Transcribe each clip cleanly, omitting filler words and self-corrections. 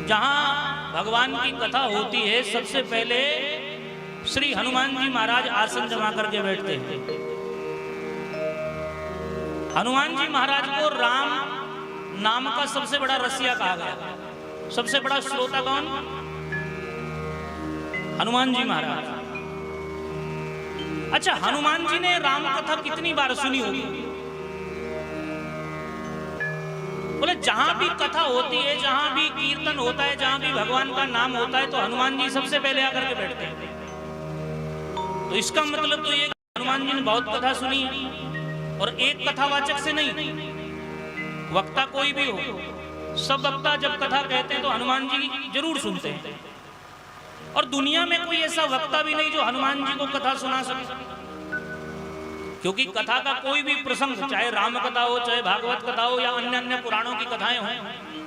जहां भगवान की कथा होती है सबसे पहले श्री हनुमान जी महाराज आसन जमा करके बैठते हैं। हनुमान जी महाराज को राम नाम का सबसे बड़ा रसिया कहा गया। सबसे बड़ा श्रोता कौन? हनुमान जी महाराज। अच्छा, हनुमान जी ने राम कथा कितनी बार सुनी होगी? बोले जहां भी कथा होती है, जहां भी कीर्तन होता है, जहां भी भगवान का नाम होता है, तो हनुमान जी सबसे पहले आकर के बैठते हैं। तो इसका मतलब तो ये हनुमान जी ने बहुत कथा सुनी है, और एक कथावाचक से नहीं, वक्ता कोई भी हो, सब वक्ता जब कथा कहते हैं तो हनुमान जी जरूर सुनते हैं। और दुनिया में कोई ऐसा वक्ता भी नहीं जो हनुमान जी को कथा सुना सके, क्योंकि कथा का कोई भी प्रसंग, चाहे राम कथा हो, चाहे भागवत कथा हो, या अन्य अन्य पुराणों की कथाएं हों,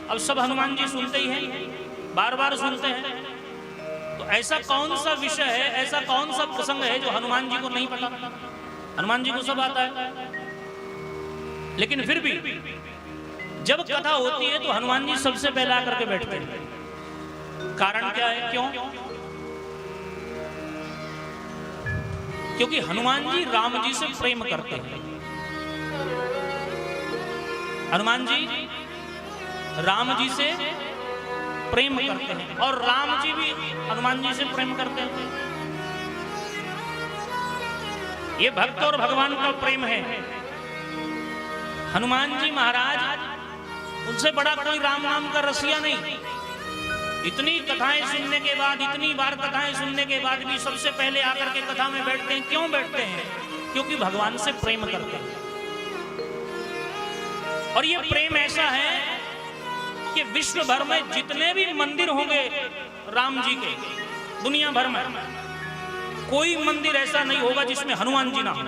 अब सब हनुमान जी सुनते ही हैं, बार बार सुनते हैं। तो ऐसा कौन सा विषय है, ऐसा कौन सा प्रसंग है जो हनुमान जी को नहीं पता? हनुमान जी को सब आता है। लेकिन फिर भी जब कथा होती है तो हनुमान जी सबसे पहले आकर के बैठते हैं। कारण क्या है? क्यों? क्योंकि हनुमान जी राम जी से प्रेम करते हैं। हनुमान जी राम जी से प्रेम करते हैं, और राम जी भी हनुमान जी से प्रेम करते हैं। ये भक्त और भगवान का प्रेम है। हनुमान जी महाराज, उनसे बड़ा कोई राम नाम का रसिया नहीं। इतनी कथाएं सुनने के बाद, इतनी बार कथाएं सुनने के बाद भी सबसे पहले आकर के कथा में बैठते हैं। क्यों बैठते हैं? क्योंकि भगवान से प्रेम करते हैं। और ये प्रेम ऐसा है कि विश्व भर में जितने भी मंदिर होंगे राम जी के, दुनिया भर में कोई मंदिर ऐसा नहीं होगा जिसमें हनुमान जी ना हो।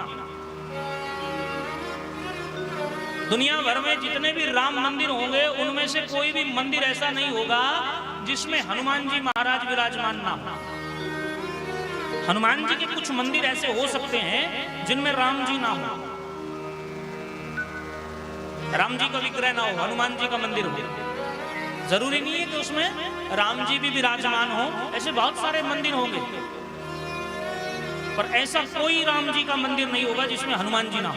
दुनिया भर में जितने भी राम मंदिर होंगे उनमें से कोई भी मंदिर ऐसा नहीं होगा जिसमें हनुमान जी महाराज विराजमान ना हो। हनुमान जी के कुछ मंदिर ऐसे हो सकते हैं जिनमें राम जी ना हो, राम जी का विग्रह ना हो, हनुमान जी का मंदिर हो। जरूरी नहीं है कि उसमें राम जी भी विराजमान हो, ऐसे बहुत सारे मंदिर होंगे, पर ऐसा कोई राम जी का मंदिर नहीं होगा जिसमें हनुमान जी ना हो।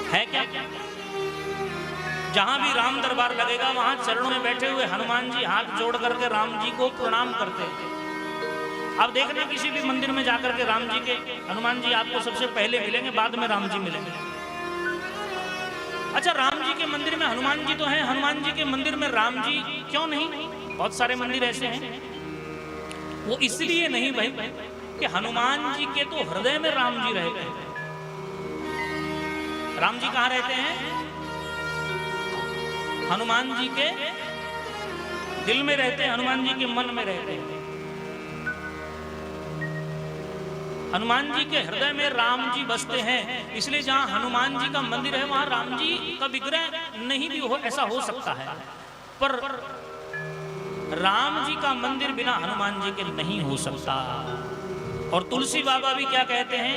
है क्या? जहां भी राम दरबार लगेगा वहां चरणों में बैठे हुए हनुमान जी हाथ जोड़ करके राम जी को प्रणाम करते हैं। अब देखना किसी भी मंदिर में जाकर के राम जी के, हनुमान जी आपको सबसे पहले मिलेंगे, बाद में राम जी मिलेंगे। अच्छा, राम जी के मंदिर में हनुमान जी तो हैं, हनुमान जी के मंदिर में राम जी क्यों नहीं? बहुत सारे मंदिर ऐसे हैं। वो इसलिए नहीं भाई कि हनुमान जी के तो हृदय में राम जी रहते हैं। राम जी कहाँ रहते हैं? हनुमान जी के दिल में रहते हैं, हनुमान जी के मन में रहते हैं। हनुमान जी के हृदय में राम जी बसते हैं। इसलिए जहां हनुमान जी का मंदिर है वहां राम जी का विग्रह नहीं भी हो, ऐसा हो सकता है, पर राम जी का मंदिर बिना हनुमान जी के नहीं हो सकता। और तुलसी बाबा भी क्या कहते हैं?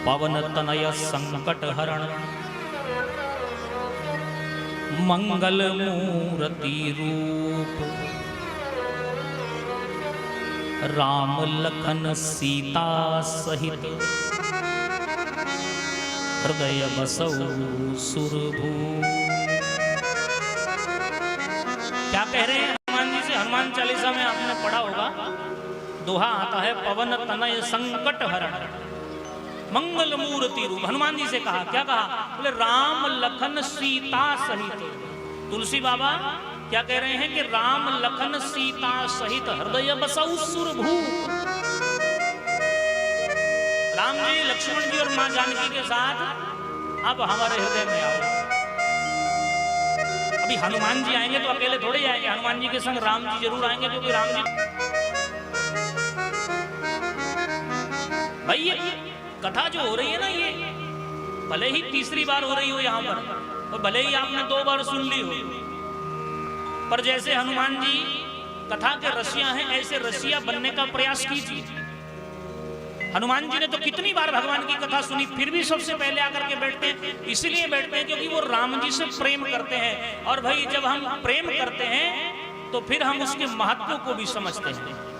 पवन तनय संकट हरण मंगल मूर्ति रूप, राम लखन सीता सहित हृदय बसौ सुरभूप। क्या कह रहे हैं हनुमान जी से? हनुमान चालीसा में आपने पढ़ा होगा, दोहा आता है, पवन तनय संकट हरण मंगल मूर्ति रूप। हनुमान जी से कहा, क्या कहा? बोले राम लखन सीता सहित। तुलसी बाबा क्या कह रहे हैं कि राम लखन सीता सहित हृदय बसौ सुरभूप। राम जी, लक्ष्मण जी और मां जानकी के साथ अब हमारे हृदय में आओ। अभी हनुमान जी आएंगे तो अकेले थोड़े आएंगे, हनुमान जी के संग राम जी जरूर आएंगे, क्योंकि राम जी भाई, ये कथा जो हो रही है ना, ये भले ही तीसरी बार हो रही हो यहाँ पर, और भले ही आपने 2 बार सुन ली हो, पर जैसे हनुमान जी कथा के रसिया हैं, ऐसे रसिया बनने का प्रयास कीजिए। हनुमान जी ने तो कितनी बार भगवान की कथा सुनी, फिर भी सबसे पहले आकर के बैठते हैं। इसलिए बैठते हैं क्योंकि वो राम जी से प्रेम करते हैं। और भाई, जब हम प्रेम करते हैं तो फिर हम उसके महत्व को भी समझते हैं।